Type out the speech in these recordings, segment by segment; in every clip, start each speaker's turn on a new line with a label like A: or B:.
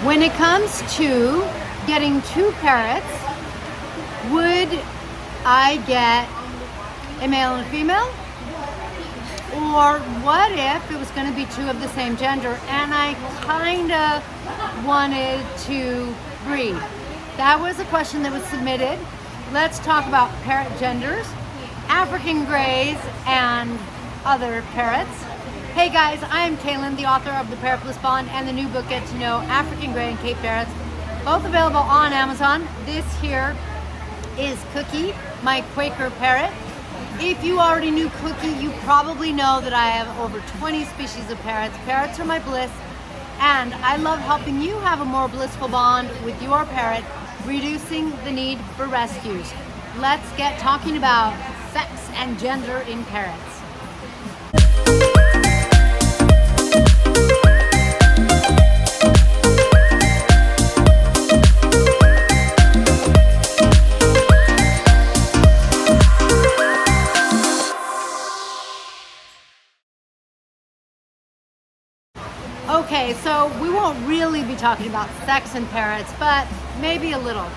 A: When it comes to getting two parrots, would I get a male and a female? Or what if it was going to be two of the same gender and I kind of wanted to breed? That was a question that was submitted. Let's talk about parrot genders, African greys, and other parrots. Hey guys, I'm Kaylin, the author of the Parrot Bliss Bond and the new book, Get to Know African Grey and Cape Parrots, both available on Amazon. This here is Cookie, my Quaker parrot. If you already knew Cookie, you probably know that I have over 20 species of parrots. Parrots are my bliss, and I love helping you have a more blissful bond with your parrot, reducing the need for rescues. Let's get talking about sex and gender in parrots. Okay, so we won't really be talking about sex and parrots, but maybe a little.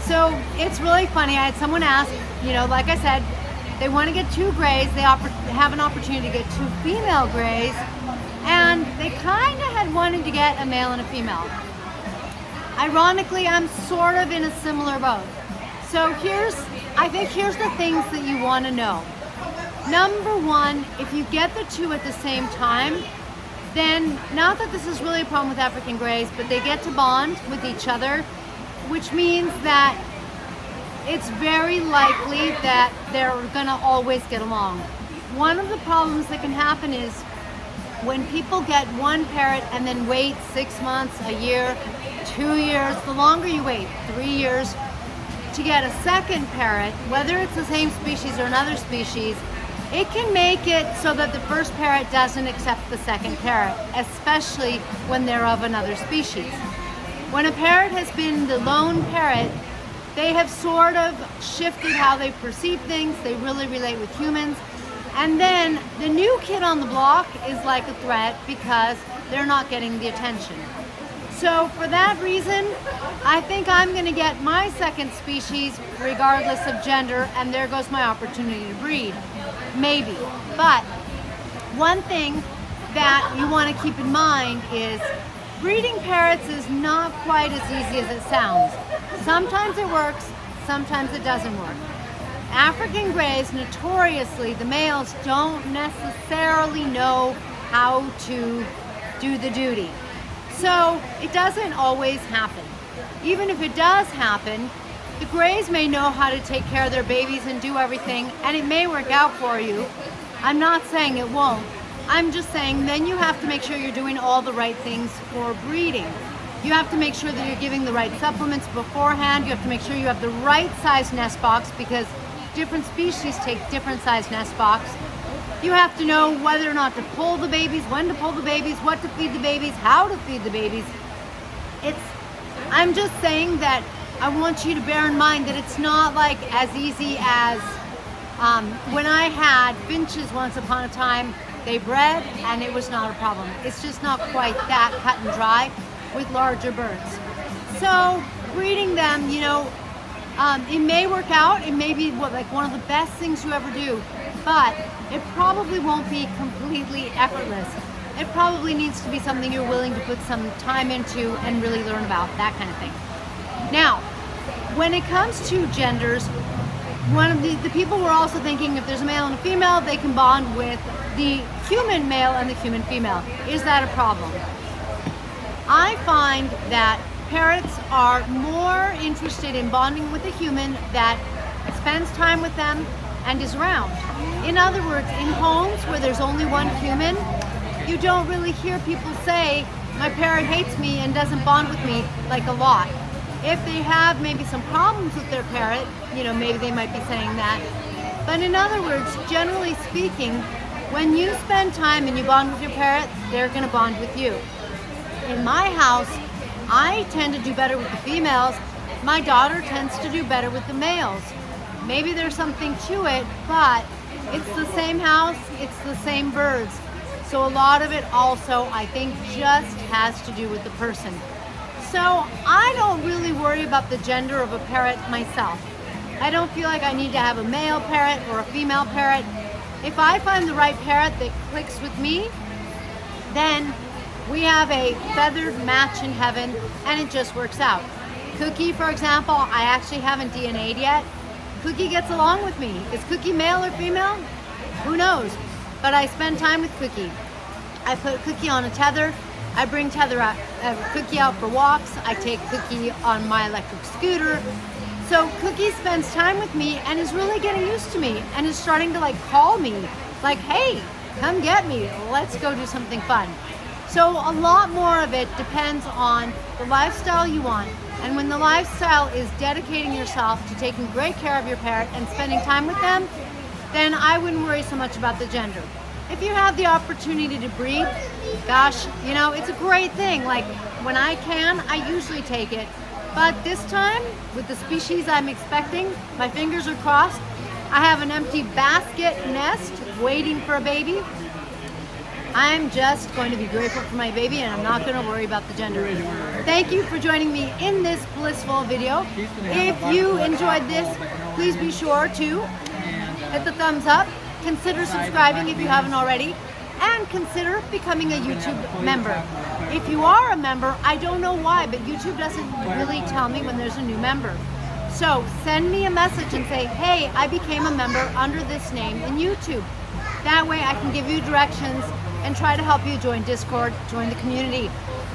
A: So it's really funny. I had someone ask, like I said, they want to get two grays. They have an opportunity to get two female grays, and they kind of had wanted to get a male and a female. Ironically, I'm sort of in a similar boat. So I think here's the things that you want to know. Number one, if you get the two at the same time, then not that this is really a problem with African greys, but they get to bond with each other, which means that it's very likely that they're gonna always get along. One of the problems that can happen is when people get one parrot and then wait 6 months, a year, 2 years, the longer you wait, 3 years, to get a second parrot, whether it's the same species or another species, it can make it so that the first parrot doesn't accept the second parrot, especially when they're of another species. When a parrot has been the lone parrot, they have sort of shifted how they perceive things. They really relate with humans. And then the new kid on the block is like a threat because they're not getting the attention. So for that reason, I think I'm gonna get my second species regardless of gender, and there goes my opportunity to breed. Maybe. But one thing that you want to keep in mind is breeding parrots is not quite as easy as it sounds. Sometimes it works, sometimes it doesn't work. African greys, notoriously, the males don't necessarily know how to do the duty. So it doesn't always happen. Even if it does happen, the greys may know how to take care of their babies and do everything, and it may work out for you. I'm not saying it won't. I'm just saying then you have to make sure you're doing all the right things for breeding. You have to make sure that you're giving the right supplements beforehand. You have to make sure you have the right size nest box because different species take different size nest box. You have to know whether or not to pull the babies, when to pull the babies, what to feed the babies, how to feed the babies. I'm just saying that I want you to bear in mind that it's not like as easy as when I had finches once upon a time. They bred and it was not a problem. It's just not quite that cut and dry with larger birds. So breeding them, it may work out. It may be like one of the best things you ever do, but it probably won't be completely effortless. It probably needs to be something you're willing to put some time into and really learn about, that kind of thing. Now, when it comes to genders, one of the people were also thinking if there's a male and a female, they can bond with the human male and the human female. Is that a problem? I find that parrots are more interested in bonding with a human that spends time with them and is around. In other words, in homes where there's only one human, you don't really hear people say, my parrot hates me and doesn't bond with me, like a lot. If they have maybe some problems with their parrot, maybe they might be saying that. But in other words, generally speaking, when you spend time and you bond with your parrot, they're gonna bond with you. In my house, I tend to do better with the females. My daughter tends to do better with the males. Maybe there's something to it, but it's the same house, it's the same birds. So a lot of it also, I think, just has to do with the person. So I don't really worry about the gender of a parrot myself. I don't feel like I need to have a male parrot or a female parrot. If I find the right parrot that clicks with me, then we have a feathered match in heaven, and it just works out. Cookie, for example, I actually haven't DNA'd yet. Cookie gets along with me. Is Cookie male or female? Who knows? But I spend time with Cookie. I put Cookie on a tether. I bring Cookie out for walks. I take Cookie on my electric scooter. So Cookie spends time with me and is really getting used to me and is starting to like call me like, hey, come get me. Let's go do something fun. So a lot more of it depends on the lifestyle you want. And when the lifestyle is dedicating yourself to taking great care of your parrot and spending time with them, then I wouldn't worry so much about the gender. If you have the opportunity to breed, gosh, you know, it's a great thing. Like when I can, I usually take it. But this time, with the species I'm expecting, my fingers are crossed. I have an empty basket nest waiting for a baby. I'm just going to be grateful for my baby, and I'm not going to worry about the gender. Thank you for joining me in this blissful video. If you enjoyed this, please be sure to hit the thumbs up, consider subscribing if you haven't already, and consider becoming a YouTube member. If you are a member, I don't know why, but YouTube doesn't really tell me when there's a new member. So send me a message and say, hey, I became a member under this name in YouTube. That way I can give you directions and try to help you join Discord, join the community.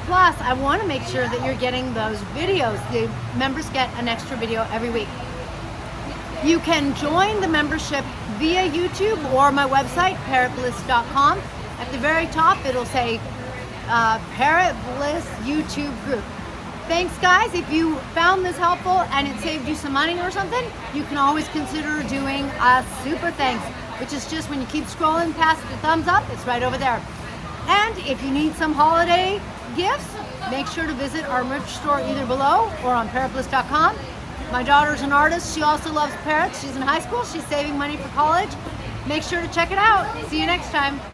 A: Plus, I want to make sure that you're getting those videos. The members get an extra video every week. You can join the membership via YouTube or my website, parrotbliss.com. At the very top, it'll say Parrot Bliss YouTube group. Thanks, guys. If you found this helpful and it saved you some money or something, you can always consider doing a super thanks, which is just when you keep scrolling past the thumbs up, it's right over there. And if you need some holiday gifts, make sure to visit our merch store either below or on parrotbliss.com. My daughter's an artist. She also loves parrots. She's in high school. She's saving money for college. Make sure to check it out. See you next time.